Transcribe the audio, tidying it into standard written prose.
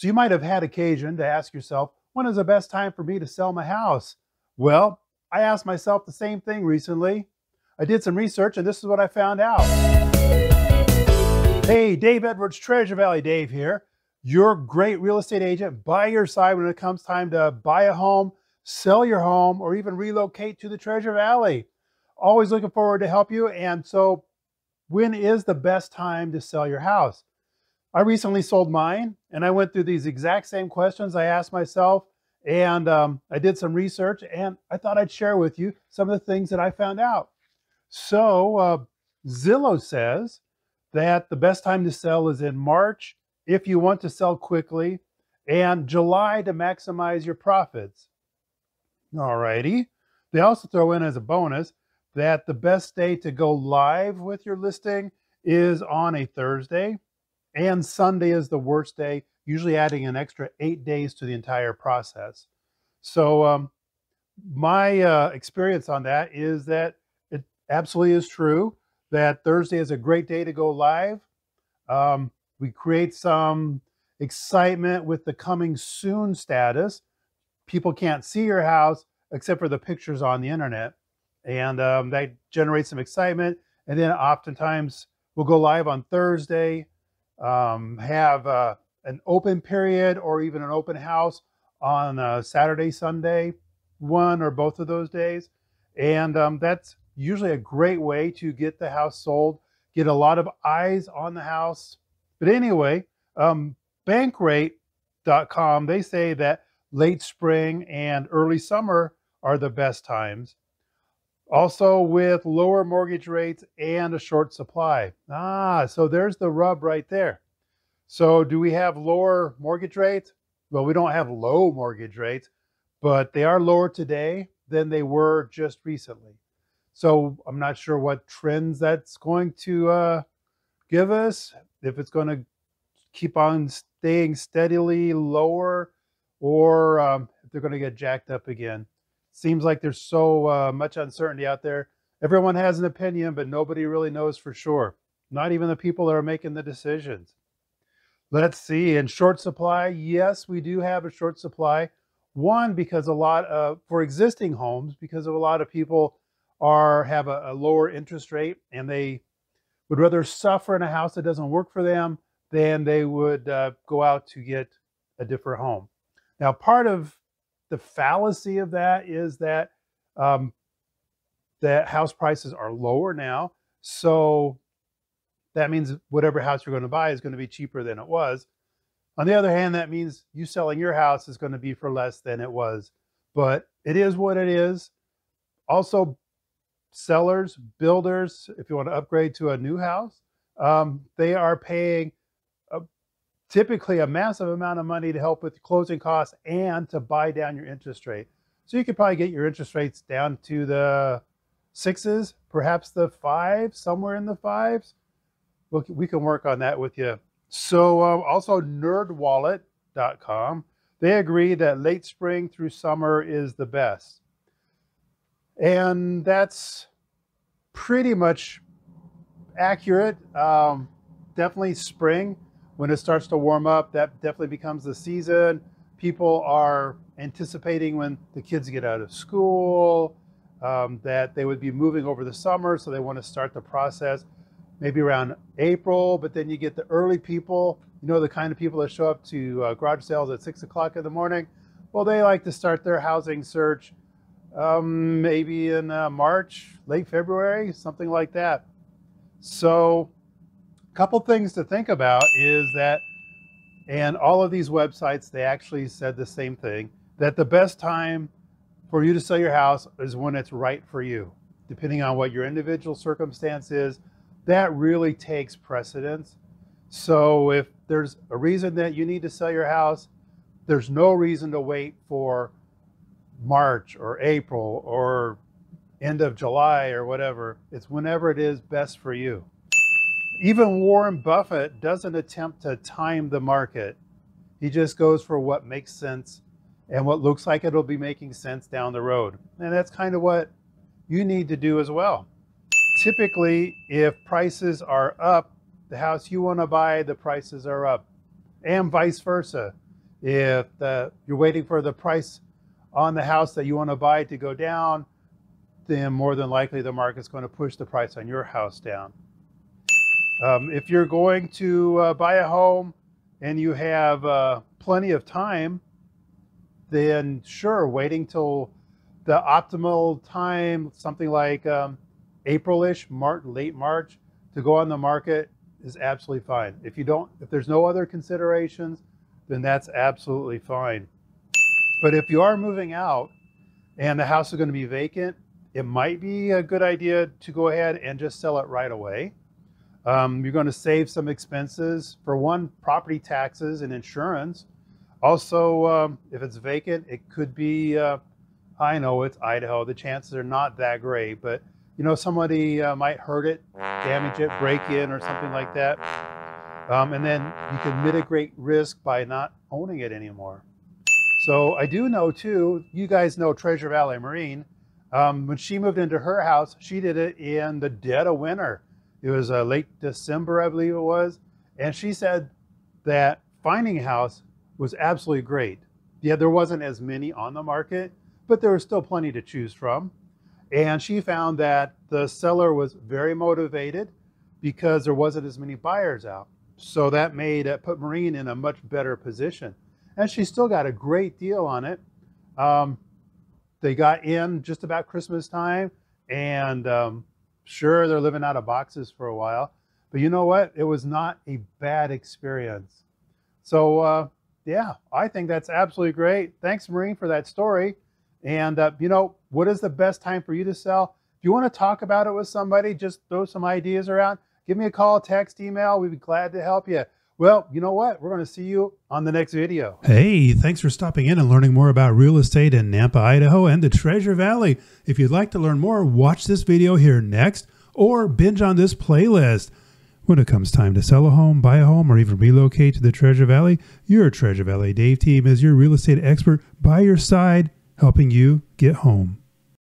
So you might have had occasion to ask yourself, when is the best time for me to sell my house? Well, I asked myself the same thing recently. I did some research and this is what I found out. Hey, Dave Edwards, Treasure Valley Dave here. Your great real estate agent by your side when it comes time to buy a home, sell your home, or even relocate to the Treasure Valley. Always looking forward to help you. And so when is the best time to sell your house? I recently sold mine and I went through these exact same questions I asked myself, and I did some research and I thought I'd share with you some of the things that I found out. So Zillow says that the best time to sell is in March if you want to sell quickly, and July to maximize your profits. Alrighty. They also throw in as a bonus that the best day to go live with your listing is on a Thursday, and Sunday is the worst day, usually adding an extra 8 days to the entire process. So my experience on that is that it absolutely is true that Thursday is a great day to go live. We create some excitement with the coming soon status. People can't see your house except for the pictures on the internet. And that generates some excitement. And then oftentimes we'll go live on Thursday, have an open period or even an open house on Saturday, Sunday, one or both of those days. And that's usually a great way to get the house sold, get a lot of eyes on the house. But anyway, bankrate.com, they say that late spring and early summer are the best times. Also with lower mortgage rates and a short supply. So there's the rub right there. So do we have lower mortgage rates? Well, we don't have low mortgage rates, but they are lower today than they were just recently. So I'm not sure what trends that's going to give us, if it's going to keep on staying steadily lower, or if they're going to get jacked up again. Seems like there's so much uncertainty out there. Everyone has an opinion, but nobody really knows for sure. Not even the people that are making the decisions. Let's see, in short supply, yes, we do have a short supply. One, because for existing homes, because of a lot of people have a lower interest rate and they would rather suffer in a house that doesn't work for them than they would go out to get a different home. Now, part of the fallacy of that is that that house prices are lower now. So that means whatever house you're going to buy is going to be cheaper than it was. On the other hand, that means you selling your house is going to be for less than it was. But it is what it is. Also, sellers, builders, if you want to upgrade to a new house, they are paying typically a massive amount of money to help with closing costs and to buy down your interest rate. So you could probably get your interest rates down to the 6s, perhaps the 5s, somewhere in the 5s. We can work on that with you. So also nerdwallet.com, they agree that late spring through summer is the best. And that's pretty much accurate. Definitely spring. When it starts to warm up, that definitely becomes the season. People are anticipating when the kids get out of school, that they would be moving over the summer, so they want to start the process maybe around April. But then you get the early people, the kind of people that show up to garage sales at 6 o'clock in the morning. Well, they like to start their housing search maybe in March, late February, something like that. So a couple things to think about is that, and all of these websites, they actually said the same thing, that the best time for you to sell your house is when it's right for you. Depending on what your individual circumstance is, that really takes precedence. So if there's a reason that you need to sell your house, there's no reason to wait for March or April or end of July or whatever. It's whenever it is best for you. Even Warren Buffett doesn't attempt to time the market. He just goes for what makes sense and what looks like it'll be making sense down the road. And that's kind of what you need to do as well. Typically, if prices are up, the house you want to buy, the prices are up, and vice versa. If you're waiting for the price on the house that you want to buy to go down, then more than likely the market's going to push the price on your house down. If you're going to buy a home and you have plenty of time, then sure, waiting till the optimal time, something like April-ish, late March, to go on the market is absolutely fine. If there's no other considerations, then that's absolutely fine. But if you are moving out and the house is going to be vacant, it might be a good idea to go ahead and just sell it right away. You're going to save some expenses. For one, property taxes and insurance. Also, if it's vacant, it could be, I know it's Idaho, the chances are not that great, but you know, somebody might hurt it, damage it, break in or something like that. And then you can mitigate risk by not owning it anymore. So I do know too, you guys know Treasure Valley Marine. When she moved into her house, she did it in the dead of winter. It was late December, I believe it was. And she said that finding a house was absolutely great. Yeah, there wasn't as many on the market, but there was still plenty to choose from. And she found that the seller was very motivated because there wasn't as many buyers out. So that put Marine in a much better position. And she still got a great deal on it. They got in just about Christmas time, and sure, they're living out of boxes for a while. But you know what? It was not a bad experience. So yeah, I think that's absolutely great. Thanks, Marine, for that story. And you know, what is the best time for you to sell? If you want to talk about it with somebody, just throw some ideas around. Give me a call, text, email. We'd be glad to help you. Well, you know what? We're going to see you on the next video. Hey, thanks for stopping in and learning more about real estate in Nampa, Idaho and the Treasure Valley. If you'd like to learn more, watch this video here next or binge on this playlist. When it comes time to sell a home, buy a home, or even relocate to the Treasure Valley, your Treasure Valley Dave team is your real estate expert by your side, helping you get home.